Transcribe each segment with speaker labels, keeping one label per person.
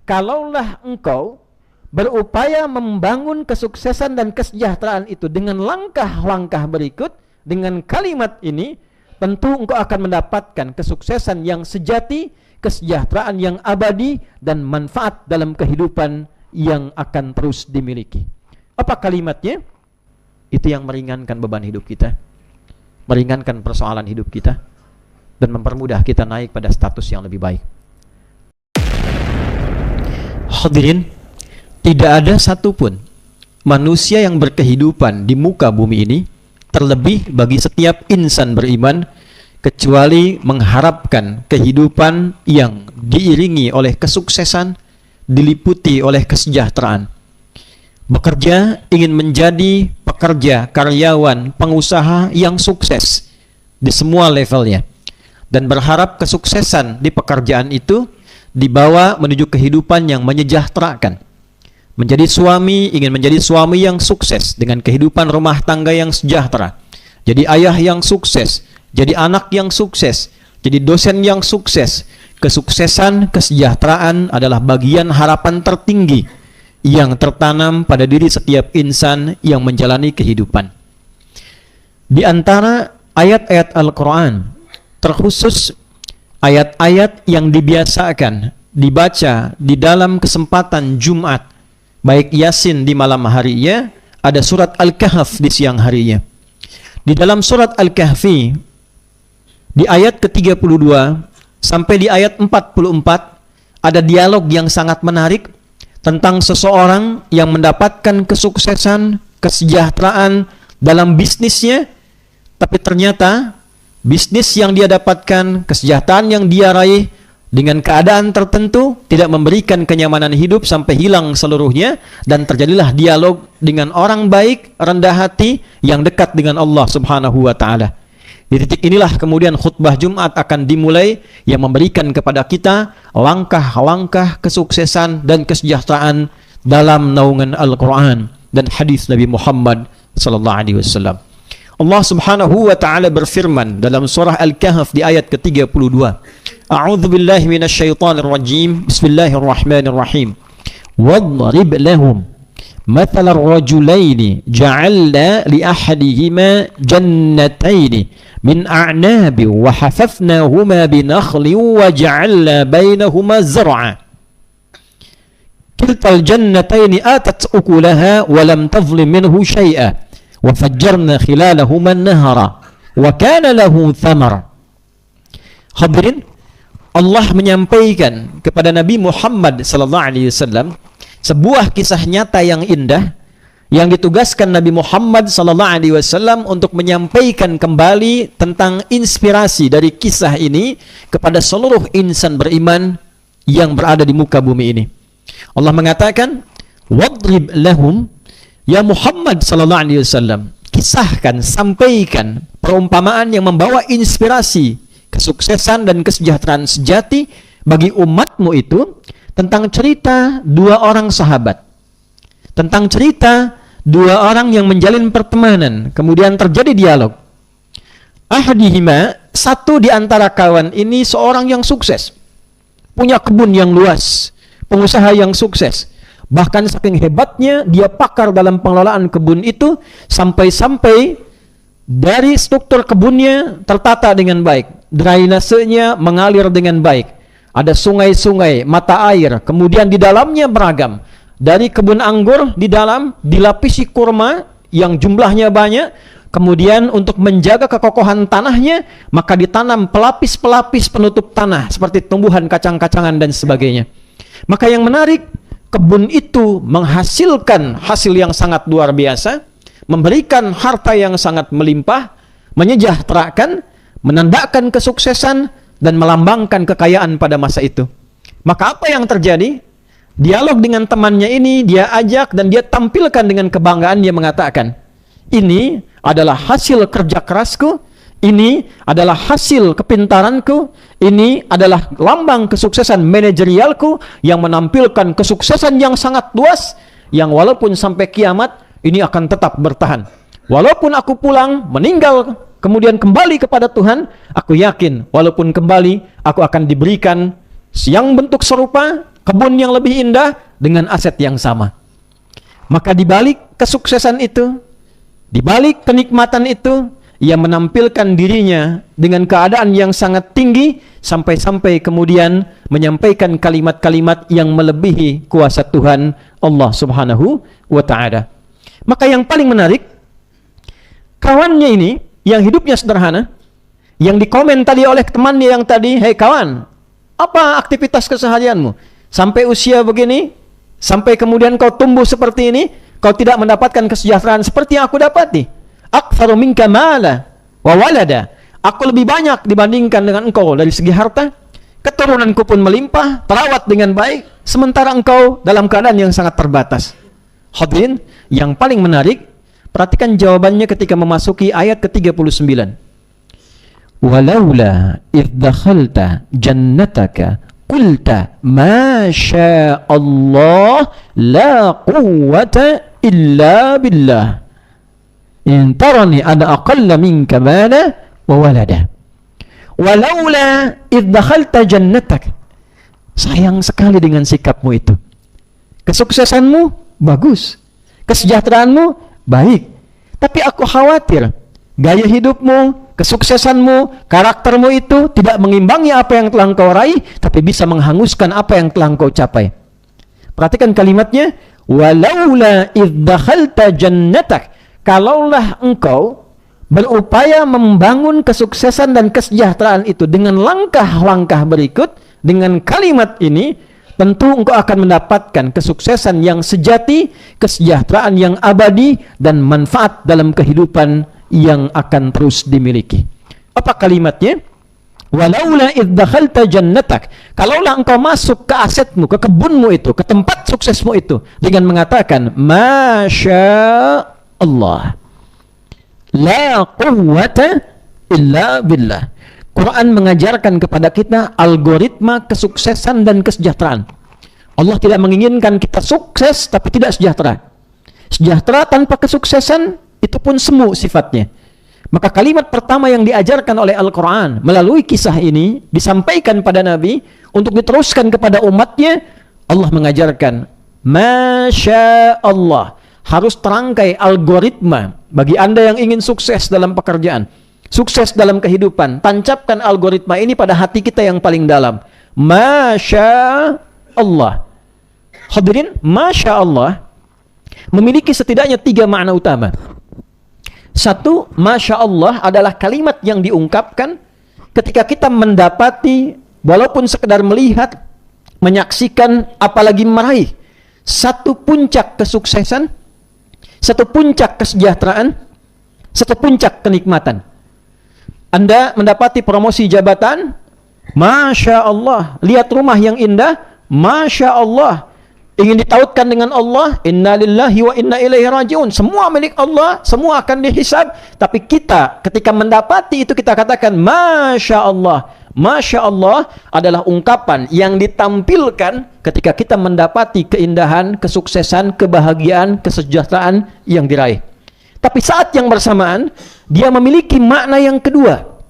Speaker 1: kalaulah engkau berupaya membangun kesuksesan dan kesejahteraan itu dengan langkah-langkah berikut, dengan kalimat ini, tentu engkau akan mendapatkan kesuksesan yang sejati, kesejahteraan yang abadi, dan manfaat dalam kehidupan yang akan terus dimiliki. Apa kalimatnya? Itu yang meringankan beban hidup kita, meringankan persoalan hidup kita, dan mempermudah kita naik pada status yang lebih baik. Hadirin, tidak ada satupun manusia yang berkehidupan di muka bumi ini, terlebih bagi setiap insan beriman, kecuali mengharapkan kehidupan yang diiringi oleh kesuksesan, diliputi oleh kesejahteraan. Bekerja ingin menjadi pekerja, karyawan, pengusaha yang sukses di semua levelnya, dan berharap kesuksesan di pekerjaan itu dibawa menuju kehidupan yang menyejahterakan. Menjadi suami, ingin menjadi suami yang sukses dengan kehidupan rumah tangga yang sejahtera. Jadi ayah yang sukses, jadi anak yang sukses, jadi dosen yang sukses. Kesuksesan, kesejahteraan adalah bagian harapan tertinggi yang tertanam pada diri setiap insan yang menjalani kehidupan. Di antara ayat-ayat Al-Quran, terkhusus ayat-ayat yang dibiasakan dibaca di dalam kesempatan Jumat, baik Yasin di malam harinya, ada surat Al-Kahf di siang harinya. Di dalam surat Al-Kahfi, di ayat ke-32 sampai di ayat 44, ada dialog yang sangat menarik tentang seseorang yang mendapatkan kesuksesan, kesejahteraan dalam bisnisnya, tapi ternyata bisnis yang dia dapatkan, kesejahteraan yang dia raih dengan keadaan tertentu tidak memberikan kenyamanan hidup sampai hilang seluruhnya, dan terjadilah dialog dengan orang baik, rendah hati yang dekat dengan Allah Subhanahu wa taala. Di titik inilah kemudian khutbah Jumat akan dimulai yang memberikan kepada kita langkah-langkah kesuksesan dan kesejahteraan dalam naungan Al-Quran dan hadis Nabi Muhammad sallallahu alaihi wasallam. Allah Subhanahu wa taala berfirman dalam surah Al-Kahf di ayat ke-32. A'udzu billahi minasyaitonir rajim. Bismillahirrahmanirrahim. Wadrib lahum مثل الرجلين جعلنا لأحدهما جنتين من أعناب وحففناهما بنخل وجعلنا بينهما زرعا كلتا الجنتين آتت أكلها ولم تظلم منه شيئا وفجرنا خلالهما النهر وكان له ثمر. Hadirin, Allah menyampaikan kepada Nabi Muhammad sallallahu alaihi wasallam sebuah kisah nyata yang indah yang ditugaskan Nabi Muhammad sallallahu alaihi wasallam untuk menyampaikan kembali tentang inspirasi dari kisah ini kepada seluruh insan beriman yang berada di muka bumi ini. Allah mengatakan, "Wadrib lahum," ya Muhammad sallallahu alaihi wasallam, kisahkan, sampaikan perumpamaan yang membawa inspirasi kesuksesan dan kesejahteraan sejati bagi umatmu itu, tentang cerita dua orang sahabat, tentang cerita dua orang yang menjalin pertemanan, kemudian terjadi dialog. Ahadihima, satu di antara kawan ini seorang yang sukses, punya kebun yang luas, pengusaha yang sukses, bahkan saking hebatnya dia pakar dalam pengelolaan kebun itu, sampai-sampai dari struktur kebunnya tertata dengan baik, drainasenya mengalir dengan baik, ada sungai-sungai, mata air, kemudian di dalamnya beragam. Dari kebun anggur di dalam dilapisi kurma yang jumlahnya banyak, kemudian untuk menjaga kekokohan tanahnya, maka ditanam pelapis-pelapis penutup tanah seperti tumbuhan kacang-kacangan dan sebagainya. Maka yang menarik, kebun itu menghasilkan hasil yang sangat luar biasa, memberikan harta yang sangat melimpah, menyejahterakan, menandakan kesuksesan, dan melambangkan kekayaan pada masa itu. Maka apa yang terjadi? Dialog dengan temannya ini dia ajak dan dia tampilkan dengan kebanggaan, dia mengatakan, ini adalah hasil kerja kerasku, ini adalah hasil kepintaranku, ini adalah lambang kesuksesan manajerialku yang menampilkan kesuksesan yang sangat luas, yang walaupun sampai kiamat ini akan tetap bertahan. Walaupun aku pulang, meninggal, kemudian kembali kepada Tuhan, aku yakin walaupun kembali aku akan diberikan yang bentuk serupa, kebun yang lebih indah dengan aset yang sama. Maka di balik kesuksesan itu, di balik kenikmatan itu, ia menampilkan dirinya dengan keadaan yang sangat tinggi sampai-sampai kemudian menyampaikan kalimat-kalimat yang melebihi kuasa Tuhan Allah Subhanahu wa taala. Maka yang paling menarik, kawannya ini yang hidupnya sederhana, yang dikomen tadi oleh temannya yang tadi, "Hei kawan, apa aktivitas keseharianmu? Sampai usia begini, sampai kemudian kau tumbuh seperti ini, kau tidak mendapatkan kesejahteraan seperti yang aku dapati. Aktsaru minka mala wa walada." Aku lebih banyak dibandingkan dengan engkau dari segi harta, keturunanku pun melimpah, terawat dengan baik, sementara engkau dalam keadaan yang sangat terbatas. Hadirin, yang paling menarik, perhatikan jawabannya ketika memasuki ayat ke-39. Walaula idh dakhalta jannataka qulta ma syaa Allah la quwwata illa billah in tarani ana aqalla minka mala wa walada. Walaula idh dakhalta jannatak. Sayang sekali dengan sikapmu itu. Kesuksesanmu bagus, kesejahteraanmu baik, tapi aku khawatir gaya hidupmu, kesuksesanmu, karaktermu itu tidak mengimbangi apa yang telah engkau raih, tapi bisa menghanguskan apa yang telah engkau capai. Perhatikan kalimatnya, walaula idh dakhalta jannatak. Kalaulah engkau berupaya membangun kesuksesan dan kesejahteraan itu dengan langkah-langkah berikut, dengan kalimat ini, tentu engkau akan mendapatkan kesuksesan yang sejati, kesejahteraan yang abadi, dan manfaat dalam kehidupan yang akan terus dimiliki. Apa kalimatnya? Walaula idh dakhalta jannatak. Kalaulah engkau masuk ke asetmu, ke kebunmu itu, ke tempat suksesmu itu, dengan mengatakan Masya Allah, la quwwata illa billah. Quran mengajarkan kepada kita algoritma kesuksesan dan kesejahteraan. Allah tidak menginginkan kita sukses tapi tidak sejahtera. Sejahtera tanpa kesuksesan itu pun semu sifatnya. Maka kalimat pertama yang diajarkan oleh Al-Quran melalui kisah ini disampaikan pada Nabi untuk diteruskan kepada umatnya. Allah mengajarkan Masya Allah. Harus terangkai algoritma bagi Anda yang ingin sukses dalam pekerjaan, sukses dalam kehidupan. Tancapkan algoritma ini pada hati kita yang paling dalam. Masya Allah. Hadirin, Masya Allah memiliki setidaknya 3 makna utama. Satu, Masya Allah adalah kalimat yang diungkapkan ketika kita mendapati, walaupun sekedar melihat, menyaksikan, apalagi meraih satu puncak kesuksesan, satu puncak kesejahteraan, satu puncak kenikmatan. Anda mendapati promosi jabatan, Masya Allah. Lihat rumah yang indah, Masya Allah. Ingin ditautkan dengan Allah, Inna lillahi wa inna ilaihi rajiun. Semua milik Allah, semua akan dihisab. Tapi kita ketika mendapati itu kita katakan Masya Allah. Masya Allah adalah ungkapan yang ditampilkan ketika kita mendapati keindahan, kesuksesan, kebahagiaan, kesejahteraan yang diraih. Tapi saat yang bersamaan, dia memiliki makna yang kedua,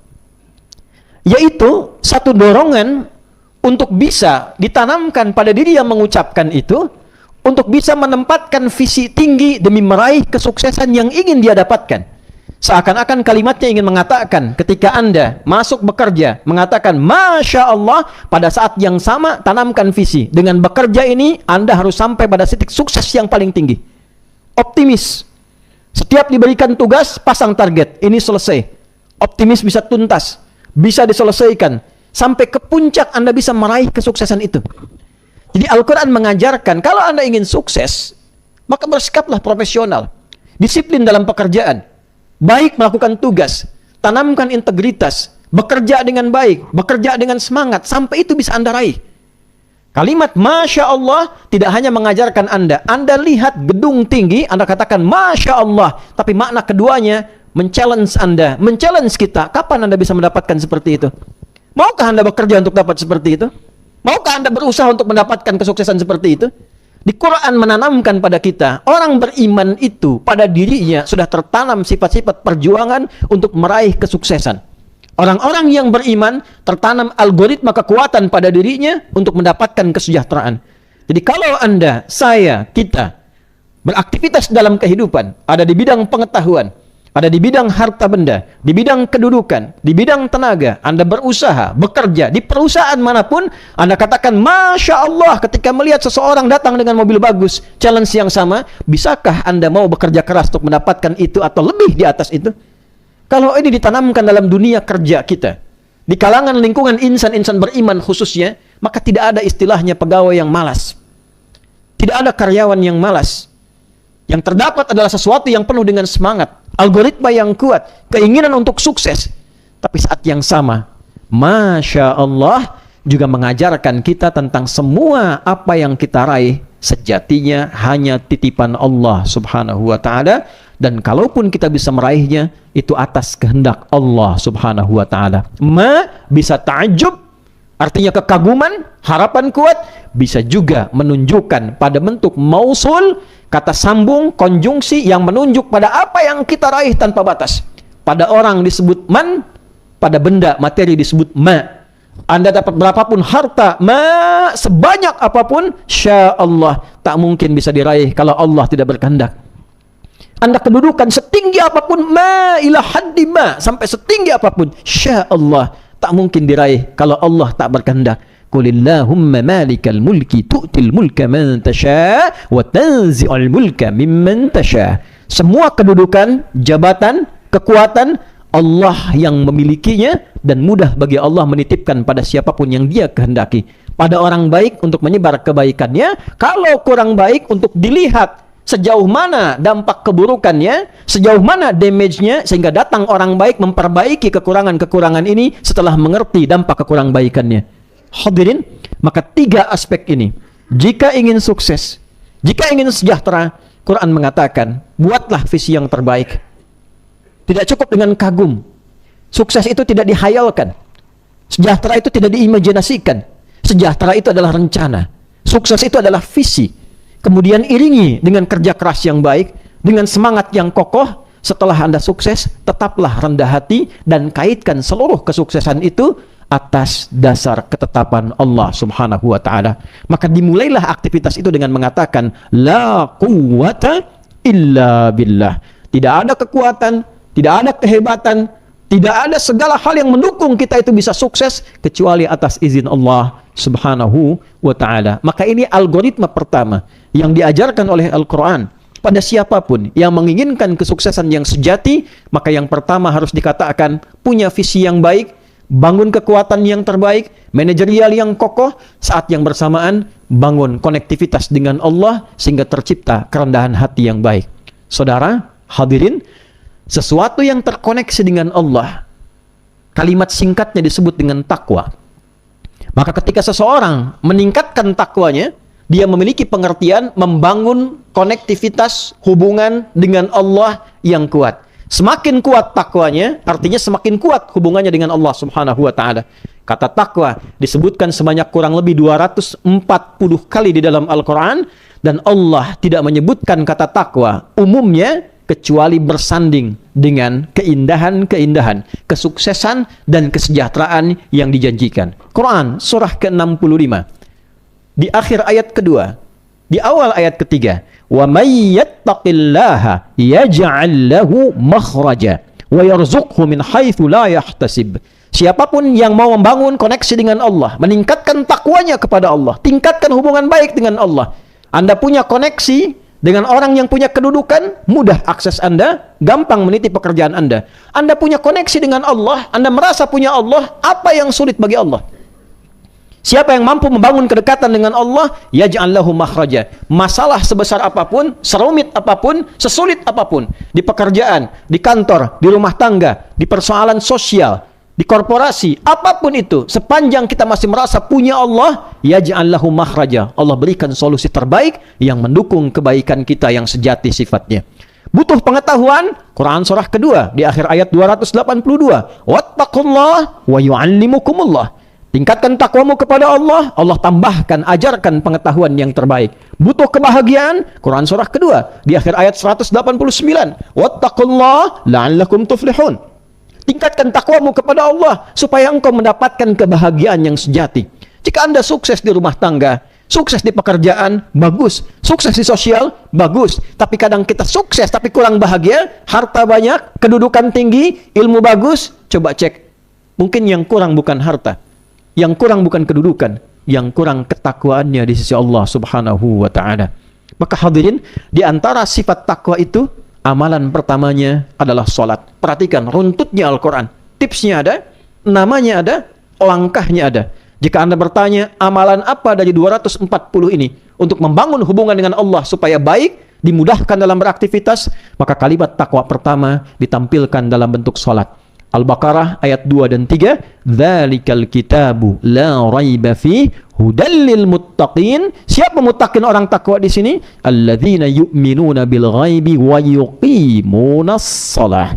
Speaker 1: yaitu satu dorongan untuk bisa ditanamkan pada diri yang mengucapkan itu, untuk bisa menempatkan visi tinggi demi meraih kesuksesan yang ingin dia dapatkan. Seakan-akan kalimatnya ingin mengatakan ketika Anda masuk bekerja, mengatakan Masya Allah, pada saat yang sama tanamkan visi. Dengan bekerja ini Anda harus sampai pada titik sukses yang paling tinggi. Optimis. Setiap diberikan tugas, pasang target. Ini selesai. Optimis bisa tuntas, bisa diselesaikan. Sampai ke puncak Anda bisa meraih kesuksesan itu. Jadi Al-Quran mengajarkan, kalau Anda ingin sukses, maka bersikaplah profesional. Disiplin dalam pekerjaan. Baik melakukan tugas, tanamkan integritas, bekerja dengan baik, bekerja dengan semangat, sampai itu bisa Anda raih. Kalimat Masya Allah tidak hanya mengajarkan Anda lihat gedung tinggi, Anda katakan Masya Allah, tapi makna keduanya men-challenge Anda, men-challenge kita. Kapan Anda bisa mendapatkan seperti itu? Maukah Anda bekerja untuk dapat seperti itu? Maukah Anda berusaha untuk mendapatkan kesuksesan seperti itu? Di Quran menanamkan pada kita, orang beriman itu pada dirinya sudah tertanam sifat-sifat perjuangan untuk meraih kesuksesan. Orang-orang yang beriman tertanam algoritma kekuatan pada dirinya untuk mendapatkan kesejahteraan. Jadi kalau Anda, saya, kita beraktivitas dalam kehidupan, ada di bidang pengetahuan, ada di bidang harta benda, di bidang kedudukan, di bidang tenaga, Anda berusaha, bekerja, di perusahaan manapun, Anda katakan, Masya Allah, ketika melihat seseorang datang dengan mobil bagus, challenge yang sama, bisakah Anda mau bekerja keras untuk mendapatkan itu atau lebih di atas itu? Kalau ini ditanamkan dalam dunia kerja kita, di kalangan lingkungan insan-insan beriman khususnya, maka tidak ada istilahnya pegawai yang malas. Tidak ada karyawan yang malas. Yang terdapat adalah sesuatu yang penuh dengan semangat, algoritma yang kuat, keinginan untuk sukses. Tapi saat yang sama, Masya Allah, juga mengajarkan kita tentang semua apa yang kita raih, sejatinya hanya titipan Allah subhanahu wa ta'ala. Dan kalaupun kita bisa meraihnya, itu atas kehendak Allah subhanahu wa ta'ala. Bisa ta'ajub, artinya kekaguman, harapan kuat, bisa juga menunjukkan pada bentuk mausul, kata sambung, konjungsi yang menunjuk pada apa yang kita raih tanpa batas. Pada orang disebut man, pada benda materi disebut ma. Anda dapat berapapun harta, sebanyak apapun, Sya Allah, tak mungkin bisa diraih kalau Allah tidak berkehendak. Anda kedudukan setinggi apapun, ila haddi sampai setinggi apapun, Sya Allah, tak mungkin diraih kalau Allah tak berkehendak. Qulillahumma malikal mulki tu'til mulka man tasha wa tanzi'ul mulka mimman tasha. Semua kedudukan, jabatan, kekuatan Allah yang memilikinya, dan mudah bagi Allah menitipkan pada siapapun yang Dia kehendaki. Pada orang baik untuk menyebar kebaikannya, kalau kurang baik untuk dilihat sejauh mana dampak keburukannya, sejauh mana damage-nya, sehingga datang orang baik memperbaiki kekurangan-kekurangan ini setelah mengerti dampak kekurang baikannya. Hadirin, maka tiga aspek ini, jika ingin sukses, jika ingin sejahtera, Quran mengatakan, buatlah visi yang terbaik. Tidak cukup dengan kagum. Sukses itu tidak dihayalkan. Sejahtera itu tidak diimajinasikan. Sejahtera itu adalah rencana. Sukses itu adalah visi. Kemudian iringi dengan kerja keras yang baik, dengan semangat yang kokoh. Setelah Anda sukses, tetaplah rendah hati dan kaitkan seluruh kesuksesan itu atas dasar ketetapan Allah subhanahu wa ta'ala. Maka dimulailah aktivitas itu dengan mengatakan, la quwwata illa billah. Tidak ada kekuatan, tidak ada kehebatan, tidak ada segala hal yang mendukung kita itu bisa sukses kecuali atas izin Allah subhanahu wa ta'ala. Maka ini algoritma pertama yang diajarkan oleh Al-Quran pada siapapun yang menginginkan kesuksesan yang sejati. Maka yang pertama harus dikatakan punya visi yang baik, bangun kekuatan yang terbaik, manajerial yang kokoh, saat yang bersamaan bangun konektivitas dengan Allah sehingga tercipta kerendahan hati yang baik. Saudara, hadirin, sesuatu yang terkoneksi dengan Allah, kalimat singkatnya disebut dengan takwa. Maka ketika seseorang meningkatkan takwanya, dia memiliki pengertian membangun konektivitas hubungan dengan Allah yang kuat. Semakin kuat takwanya, artinya semakin kuat hubungannya dengan Allah subhanahu wa ta'ala. Kata takwa disebutkan sebanyak kurang lebih 240 kali di dalam Al-Quran, dan Allah tidak menyebutkan kata takwa umumnya kecuali bersanding dengan keindahan-keindahan, kesuksesan dan kesejahteraan yang dijanjikan. Quran surah ke-65 di akhir ayat kedua, di awal ayat ketiga, wa may yattaqillaha yaj'al lahu makhraja wa yarzuqhu min haitsu la yahtasib. Siapapun yang mau membangun koneksi dengan Allah, meningkatkan takwanya kepada Allah, tingkatkan hubungan baik dengan Allah. Anda punya koneksi dengan orang yang punya kedudukan, mudah akses Anda, gampang meniti pekerjaan Anda. Anda punya koneksi dengan Allah, Anda merasa punya Allah, apa yang sulit bagi Allah? Siapa yang mampu membangun kedekatan dengan Allah, yaj'al lahu makhraja. Masalah sebesar apapun, serumit apapun, sesulit apapun, di pekerjaan, di kantor, di rumah tangga, di persoalan sosial, di korporasi, apapun itu, sepanjang kita masih merasa punya Allah, yaj'al lahu makhraja. Allah berikan solusi terbaik yang mendukung kebaikan kita yang sejati sifatnya. Butuh pengetahuan? Quran surah kedua di akhir ayat 282. Wattaqullah wa yu'allimukumullah. Tingkatkan takwamu kepada Allah, Allah tambahkan, ajarkan pengetahuan yang terbaik. Butuh kebahagiaan? Quran surah kedua di akhir ayat 189. Wattaqullah la'allakum tuflihun. Tingkatkan takwamu kepada Allah supaya engkau mendapatkan kebahagiaan yang sejati. Jika Anda sukses di rumah tangga, sukses di pekerjaan, bagus. Sukses di sosial, bagus. Tapi kadang kita sukses tapi kurang bahagia, harta banyak, kedudukan tinggi, ilmu bagus. Coba cek. Mungkin yang kurang bukan harta, yang kurang bukan kedudukan, yang kurang ketakwaannya di sisi Allah Subhanahu wa Ta'ala. Maka hadirin, di antara sifat takwa itu, amalan pertamanya adalah sholat. Perhatikan runtutnya Al-Quran. Tipsnya ada, namanya ada, langkahnya ada. Jika Anda bertanya, amalan apa dari 240 ini untuk membangun hubungan dengan Allah supaya baik, dimudahkan dalam beraktivitas, maka kalimat takwa pertama ditampilkan dalam bentuk sholat. Al-Baqarah ayat 2 dan 3, "Dzalikal kitabu la raiba fi hudal lil muttaqin." Siapa muttaqin orang takwa di sini? Alladzina yu'minuna bil ghaibi wa yuqimunas shalah.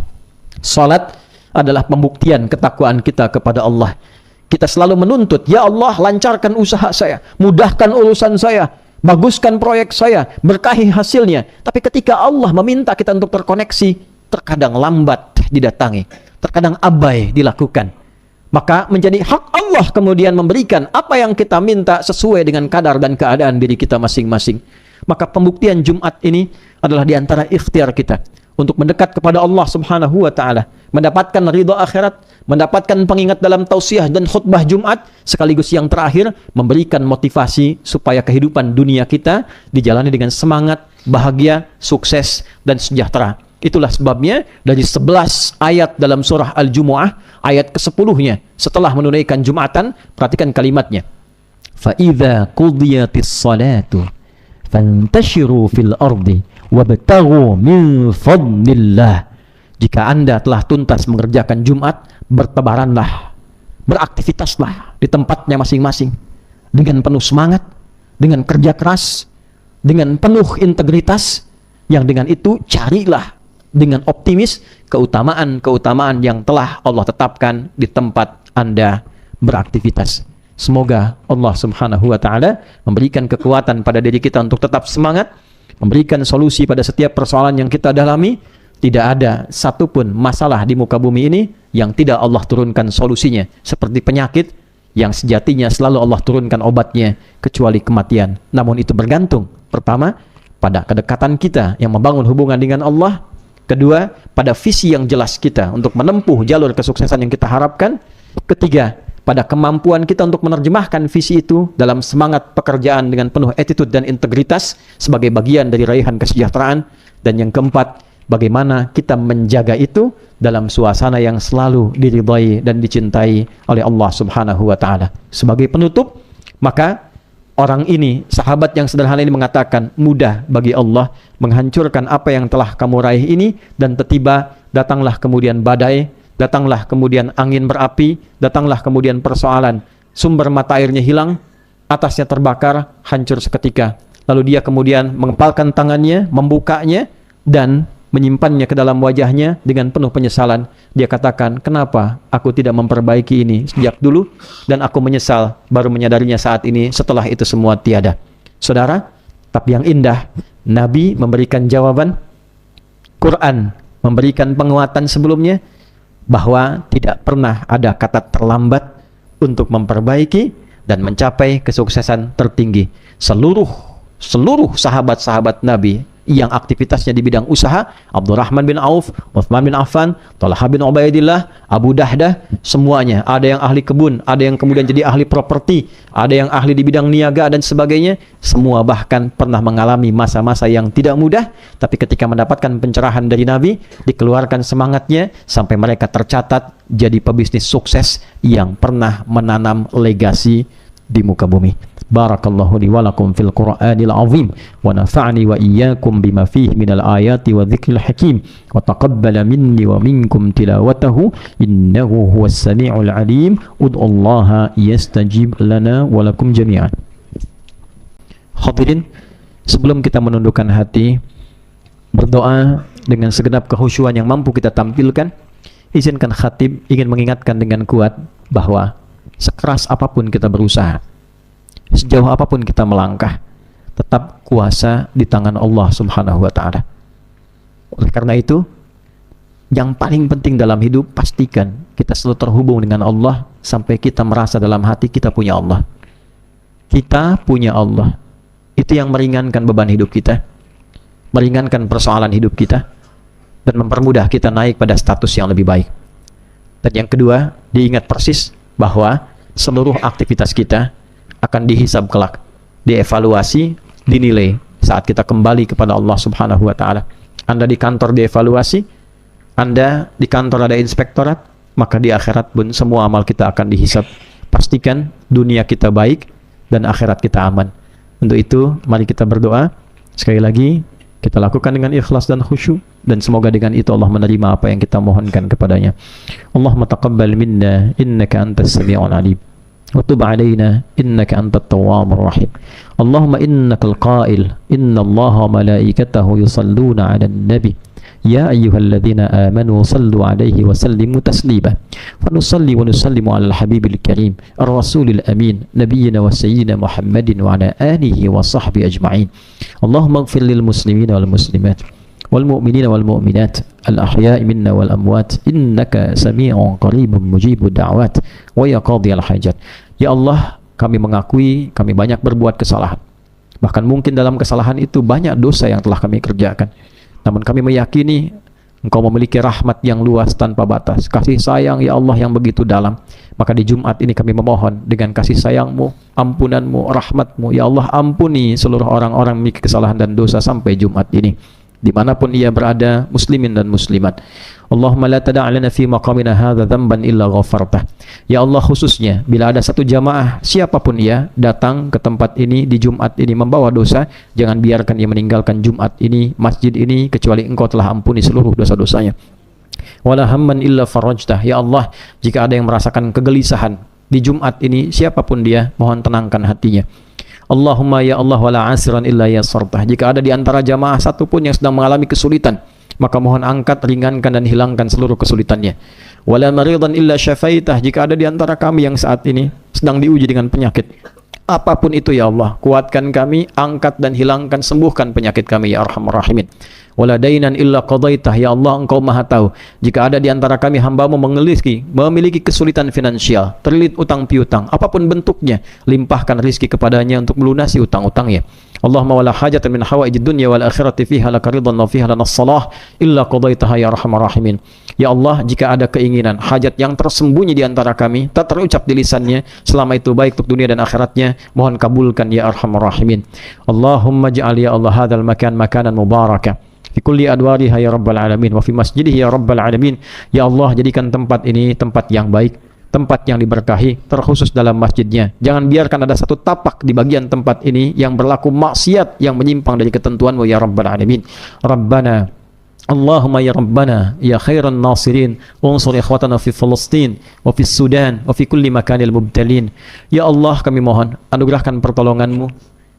Speaker 1: Salat adalah pembuktian ketakwaan kita kepada Allah. Kita selalu menuntut, ya Allah, lancarkan usaha saya, mudahkan urusan saya, baguskan proyek saya, berkahi hasilnya. Tapi ketika Allah meminta kita untuk terkoneksi, terkadang lambat didatangi, terkadang abai dilakukan. Maka menjadi hak Allah kemudian memberikan apa yang kita minta sesuai dengan kadar dan keadaan diri kita masing-masing. Maka pembuktian Jumat ini adalah diantara ikhtiar kita untuk mendekat kepada Allah Subhanahu wa Ta'ala, mendapatkan ridha akhirat, mendapatkan pengingat dalam tausiah dan khutbah Jumat, sekaligus yang terakhir memberikan motivasi supaya kehidupan dunia kita dijalani dengan semangat, bahagia, sukses, dan sejahtera. Itulah sebabnya dari 11 ayat dalam surah Al-Jumu'ah, ayat ke-10-nya setelah menunaikan Jumatan, perhatikan kalimatnya. فَإِذَا قُضِيَتِ الصَّلَاةُ فَانْتَشِرُوا فِي الْأَرْضِ وَابْتَغُوا مِنْ فَضْلِ اللَّهِ. Jika Anda telah tuntas mengerjakan Jumat, bertebaranlah, beraktivitaslah di tempatnya masing-masing dengan penuh semangat, dengan kerja keras, dengan penuh integritas, yang dengan itu carilah dengan optimis keutamaan-keutamaan yang telah Allah tetapkan di tempat Anda beraktivitas. Semoga Allah Subhanahu wa Ta'ala memberikan kekuatan pada diri kita untuk tetap semangat, memberikan solusi pada setiap persoalan yang kita dalami. Tidak ada satupun masalah di muka bumi ini yang tidak Allah turunkan solusinya, seperti penyakit yang sejatinya selalu Allah turunkan obatnya, kecuali kematian. Namun itu bergantung, pertama, pada kedekatan kita yang membangun hubungan dengan Allah. Kedua, pada visi yang jelas kita untuk menempuh jalur kesuksesan yang kita harapkan. Ketiga, pada kemampuan kita untuk menerjemahkan visi itu dalam semangat pekerjaan dengan penuh attitude dan integritas sebagai bagian dari raihan kesejahteraan. Dan yang keempat, bagaimana kita menjaga itu dalam suasana yang selalu diridhai dan dicintai oleh Allah Subhanahu wa Ta'ala. Sebagai penutup, maka orang ini, sahabat yang sederhana ini mengatakan, mudah bagi Allah menghancurkan apa yang telah kamu raih ini, dan tiba-tiba datanglah kemudian badai, datanglah kemudian angin berapi, datanglah kemudian persoalan, sumber mata airnya hilang, atasnya terbakar, hancur seketika. Lalu dia kemudian mengepalkan tangannya, membukanya, dan menyimpannya ke dalam wajahnya dengan penuh penyesalan. Dia katakan, kenapa aku tidak memperbaiki ini sejak dulu, dan aku menyesal baru menyadarinya saat ini setelah itu semua tiada. Saudara, tapi yang indah, Nabi memberikan jawaban, Quran memberikan penguatan sebelumnya, bahwa tidak pernah ada kata terlambat untuk memperbaiki dan mencapai kesuksesan tertinggi. Seluruh sahabat-sahabat Nabi yang aktivitasnya di bidang usaha, Abdurrahman bin Auf, Uthman bin Affan, Talha bin Ubaidillah, Abu Dahdah, semuanya, ada yang ahli kebun, ada yang kemudian jadi ahli properti, ada yang ahli di bidang niaga dan sebagainya. Semua bahkan pernah mengalami masa-masa yang tidak mudah, tapi ketika mendapatkan pencerahan dari Nabi, dikeluarkan semangatnya sampai mereka tercatat jadi pebisnis sukses yang pernah menanam legasi di muka bumi. Barakallahu li wa lakum fil Qur'anil azim wa nafa'ni wa iyyakum bima fihi minal ayati wa dzikril hakim wa taqabbala minni wa minkum tilawatahu innahu huwas samiul alim. Ud'ullaha yastajib lana wa lakum jami'an. Hadirin, sebelum kita menundukkan hati berdoa dengan segenap kehusyuan yang mampu kita tampilkan, izinkan khatib ingin mengingatkan dengan kuat bahwa sekeras apapun kita berusaha, sejauh apapun kita melangkah, tetap kuasa di tangan Allah Subhanahu wa Ta'ala. Oleh karena itu, Yang paling penting dalam hidup, pastikan kita selalu terhubung dengan Allah sampai kita merasa dalam hati kita punya Allah. Kita punya Allah. Itu yang meringankan beban hidup kita, meringankan persoalan hidup kita, dan mempermudah kita naik pada status yang lebih baik. Dan yang kedua, diingat persis bahwa seluruh aktivitas kita akan dihisab kelak, dievaluasi, dinilai saat kita kembali kepada Allah Subhanahu wa Ta'ala. Anda di kantor dievaluasi, Anda di kantor ada inspektorat, maka di akhirat pun semua amal kita akan dihisab. Pastikan dunia kita baik dan akhirat kita aman. Untuk itu, mari kita berdoa. Sekali lagi, kita lakukan dengan ikhlas dan khusyuk, dan semoga dengan itu Allah menerima apa yang kita mohonkan kepadanya. Allahumma taqabbal minna innaka antas sami'ul alim wa tub 'alaina innaka antat tawwabur rahim. Allahumma innakal qa'il innallaha wa malaikatahu yusalluna 'alan nabi يا أيها الذين آمنوا صلوا عليه وسلموا تسليما فنصلي ونسلم على الحبيب الكريم الرسول الأمين نبينا وسيدنا محمد وعلى آله وصحبه أجمعين اللهم اغفر للمسلمين والمسلمات والمؤمنين والمؤمنات الأحياء منا والأموات إنك سميع قريب مجيب الدعوات ويا قاضي الحاجات. Ya Allah, kami mengakui kami banyak berbuat kesalahan, bahkan mungkin dalam kesalahan itu banyak dosa yang telah kami kerjakan. Namun kami meyakini Engkau memiliki rahmat yang luas tanpa batas, kasih sayang ya Allah yang begitu dalam. Maka di Jumat ini kami memohon dengan kasih sayang-Mu, ampunan-Mu, rahmat-Mu, ya Allah ampuni seluruh orang-orang memiliki kesalahan dan dosa sampai Jumat ini, dimanapun ia berada, muslimin dan muslimat. Allahumma la tada' lana fi maqamina hadza dzamban illa ghafartah. Ya Allah, khususnya bila ada satu jamaah siapapun ia datang ke tempat ini di Jumat ini membawa dosa, jangan biarkan ia meninggalkan Jumat ini, masjid ini, kecuali Engkau telah ampuni seluruh dosa-dosanya. Wala hamman illa farajtah. Ya Allah, jika ada yang merasakan kegelisahan di Jumat ini, siapapun dia, mohon tenangkan hatinya. Allahumma ya Allah wala asiran illa yasartah. Jika ada di antara jamaah satu pun yang sedang mengalami kesulitan, maka mohon angkat, ringankan dan hilangkan seluruh kesulitannya. Wala maridan illa syafaitah. Jika ada di antara kami yang saat ini sedang diuji dengan penyakit, apapun itu ya Allah, kuatkan kami, angkat dan hilangkan, sembuhkan penyakit kami ya Arhamar Rahimin. Wala dainan illa qadaitah. Ya Allah, Engkau Maha tahu jika ada di antara kami hamba-Mu memiliki kesulitan finansial, terlilit utang piutang, apapun bentuknya, limpahkan rizki kepadanya untuk melunasi utang-utangnya. Allahumma wala hajatan min hawaijid dunya wal akhirati fiha laka ridwan wa fiha lanas salah illa qadaitaha ya Arhamar Rahimin. Ya Allah, jika ada keinginan, hajat yang tersembunyi di antara kami, tak terucap di lisannya, selama itu baik untuk dunia dan akhiratnya, mohon kabulkan ya Arhamar Rahimin. Allahumma ja'al ya Allah hadzal makan makanan mubarakah fi kulli adwariha ya rabbal alamin wa fi masjidihi ya rabbal alamin. Ya Allah, jadikan tempat ini tempat yang baik, tempat yang diberkahi, terkhusus dalam masjidnya. Jangan biarkan ada satu tapak di bagian tempat ini yang berlaku maksiat, yang menyimpang dari ketentuan-Mu ya rabbal alamin. Rabbana Allahumma ya Rabbana ya khairan nasirin unsur ikhwatana fi Palestin wa fi Sudan wa fi kulli makanil mubtalin. Ya Allah, kami mohon anugerahkan pertolongan-Mu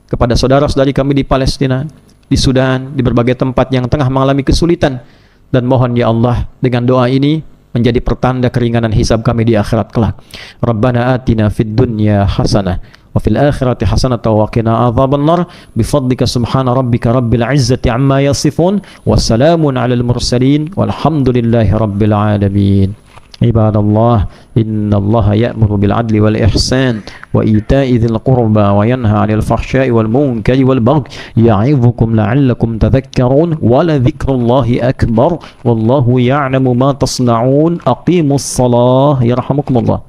Speaker 1: kepada saudara-saudari kami di Palestina, di Sudan, di berbagai tempat yang tengah mengalami kesulitan, dan mohon ya Allah dengan doa ini menjadi pertanda keringanan hisab kami di akhirat kelak. Rabbana atina fid dunya hasanah wa fil akhirati hasanatan wa qina adzabannar bifadlika subhana rabbika rabbil izzati amma yasifun wa salamun alal mursalin walhamdulillahi rabbil alamin. Ibadallah, innallaha ya'muru bil adli wal ihsan wa ita'i dzil qurba wa yanha 'anil fahsya'i wal munkari wal baghi ya'idzukum la'allakum tadhakkarun wa la dzikrullahi akbar wallahu ya'lamu ma tasna'un. Aqimus shalah yarhamukumullah.